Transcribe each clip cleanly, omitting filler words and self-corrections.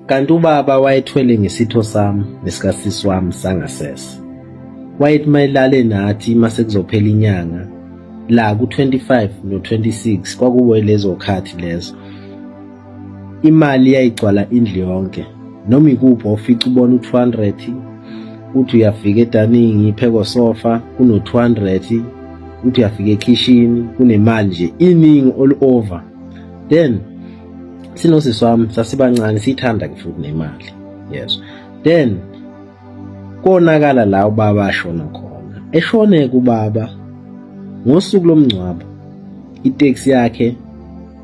kanti ubaba wayethwele ngesitho sami nesikasisi wami sangasese. Wayethi mayelale nathi mase kuzophela inyanga la ku-25 no-26 kwakuwe lezo khathi lezo, imali yayigcwala indlu yonke. Noma ikuphi ufica ubona u-200, uthi uyafika edaningi pheko sofa kuno-200, uthi uyafika ekhishini kunemali nje iningi all over. Then sinosisi wami sasibancane sithanda futhi nemali. Yes. Then konakala la ubaba ashona khona. Eshone kubaba ngosuku lomngcwabo, itaxi yakhe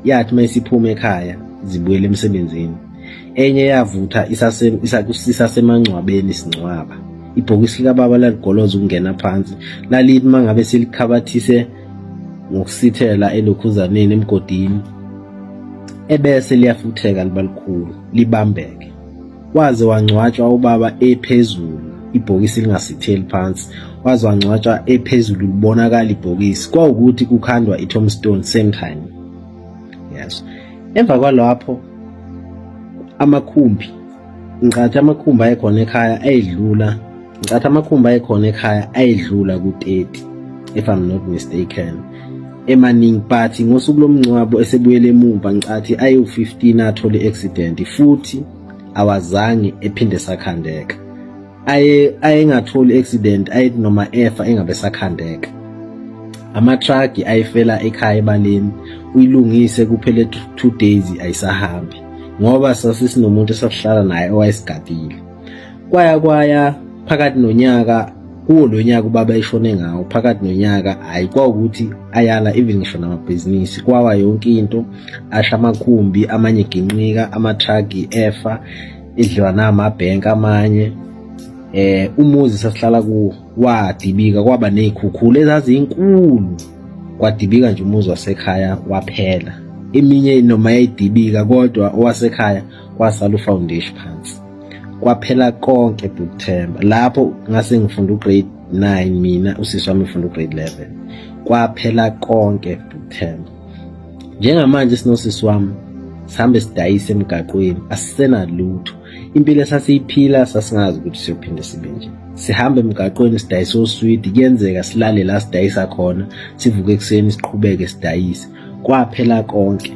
yathi mayisiphuma ekhaya zibuyele emsebenzini. Enye yavutha isasemangcwabeni isingcwaba. Ibhokisi likababa laligoloza ukungena phansi. Lalithi mangabe selikhabathise ngokusithela elokhuzaneni emgodini, ebese liyafutheka libalikhulu libambeke. Waze wangcwatshwa ubaba ephezulu, ibhokisi lingasitheli phansi. Waze wangcwatshwa ephezulu libonakala ibhokisi. Kwawukuthi kukhandwa i-tombstone same time. Yes. Emva kwalapho amakhumbi, ngicathi amakhumbi ayekhona ekhaya ayedlula, ku-30 if I'm not mistaken. Emaningi but ngosuku lomngcwabo esebuyele emuva ngicathi ayu-15 athole accident futhi awazange ephinde sakhandeka. Ayengatholi accident, ayethi noma efa engabe sakhandeka. Ama-truck ayefela ekhaya ebaleni, uyilungise kuphele 2 days ayisahambi ngoba sasisinomuntu esasihlala naye owayesigadile. Kwaya phakathi nonyaka, kuwo lo nyaka ubaba eshone ngawo, phakathi nonyaka ayikwawukuthi ayala even ngisho namabhizinisi, kwawa yonke into, asha amakhumbi, amanye eginqika, ama-truck efa, idliwa namabhenki amanye. Umuzi sasihlala kuwo wadibika, kwaba nezikhukhula ezazinkulu, kwadibika nje umuzi wasekhaya waphela. Eminye noma yayidibika kodwa owasekhaya kwasala ufoundation phansi. Kwaphela konke Buthemba. Lapho ngase ngifunda ugrade 9 mina, usisi wami ufunda ugrade 11. Kwaphela konke Buthemba. Njengamanje sinosisi wami sihambe sidayise emgaqweni, asisena lutho. Impilo esasiyiphila sasingazi ukuthi siyophinde sibe nje. Sihambe emgaqweni sidayise oswidi, kuyenzeka silale la sidayisa khona, sivuke ekuseni siqhubeke sidayise. Kwaphela konke.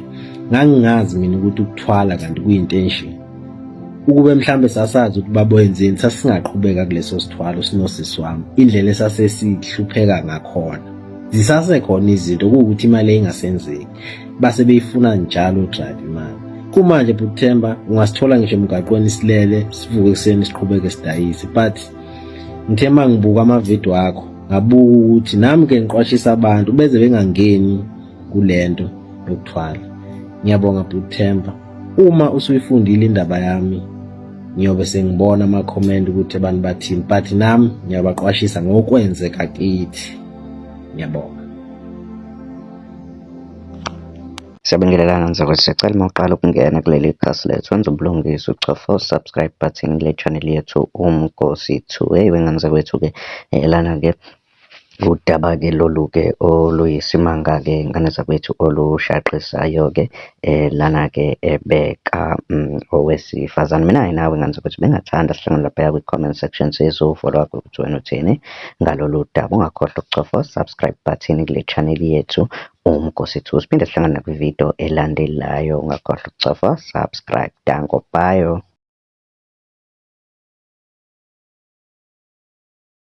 Ngangingazi mina ukuthi ukuthwala kanti kuyintention. Ukube mhlambe sasazi ukuthi babo wenzeni, sasingaqhubeka kuleso sithwalo sinosisi wami. Indlela esasesihlupheka ngakhona. Zisasekhona izinto kuwukuthi imali engasenzeki. Base beyifuna njalo drive imali. Kumanje Buthemba ungasithola ngisho emgaqweni silele, sivuke ekuseni siqhubeke sidayise. But ngithe mangibuka ama-video akho, ngabuka ukuthi nami ke ngiqwashisa abantu beze bengangeni kulento yokuthwala. Ngiyabonga Buthemba. Uma usuyifundile indaba yami, ngiyobe sengibona ama-comment ukuthi abantu bathini, but nami ngiyabaqwashisa ngokwenzeka kithi. Ngiyabonga. Siyabingelelana nzakwethu, siyacela uma uqala ukungena kuleli khasi lethu wenza ubulungisa ucofa subscribe button kule channel yethu Umkhosi 2. Hey wengane zakwethu-ke lana-ke udaba-ke lolu-ke oluyisimanga-ke ngane zakwethu olushaqisayo-ke lana-ke beka owesifazane. Mina nawe ngane zakwethu bengathanda sihlangane lapha kwi-comment section sizofollow up ukuthi wena uthini ngalolu daba. Ungakhohlwa ukucofa subscribe button kule channel yethu Umkhosi 2. Siphinde sihlangane nakwi-video elandelayo. Ungakhohlwa ukucofa subscribe. Danko, bye.